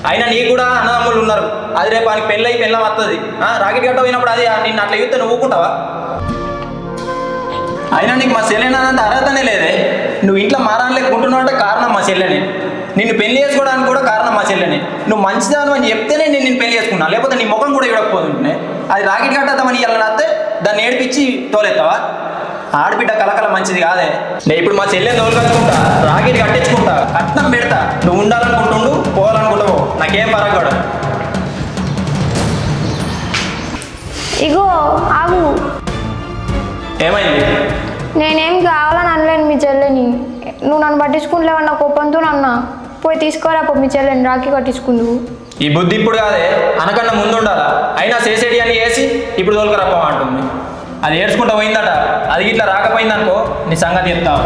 అయినా నీకు కూడా అన్నదమ్ములు ఉన్నారు. అది రేపు ఆయనకి పెళ్ళి వస్తుంది. రాకెట్ గట్ట పోయినప్పుడు అది నిన్ను అట్లా చూస్తే నువ్వు ఊకుంటావా? అయినా నీకు మా చెల్లెనంత అర్హతనే లేదే. నువ్వు ఇంట్లో మారాలేకుంటున్నావు అంటే కారణం మా చెల్లెనే. నిన్ను పెళ్లి చేసుకోవడానికి కూడా కారణం మా చెల్లెనే. నువ్వు మంచిదాను అని చెప్తేనే నేను పెళ్లి చేసుకున్నా, లేకపోతే నీ ముఖం కూడా ఇవ్వకపోతుంటే. అది రాకెట్ కట్టేద్దామని ఇలా నస్తే దాన్ని ఏడిపించి తోలెత్తావా? ఆడబిడ్డ కలకల మంచిది కాదే. నేను ఇప్పుడు మా చెల్లెని తోలుకలుకుంటా, రాకెట్ కట్టించుకుంటా, కట్నం పెడతా. నువ్వు ఉండాలనుకుంటుండు, పోవాలనుకుంటావు, నాకేం పరగడు. ఇగో ఆగు. ఏమైంది? నేనేం కావాలని అనలేను మీ చెల్లెని. నువ్వు నన్ను పట్టించుకుంటలేవన్న కోపంతో అన్నా. పోయి తీసుకోరా మీ చెల్లెని, రాఖీ కట్టించుకుందు. ఈ బుద్ధి ఇప్పుడు కాదే, అనకన్నా ముందు ఉండాలా. అయినా చేసేటి అని వేసి ఇప్పుడు తోలుకరప్ప అంటుంది. అది ఏడ్చుకుంటా పోయిందట. అది ఇట్లా రాకపోయిందనుకో నీ సంగతి చెప్తావు.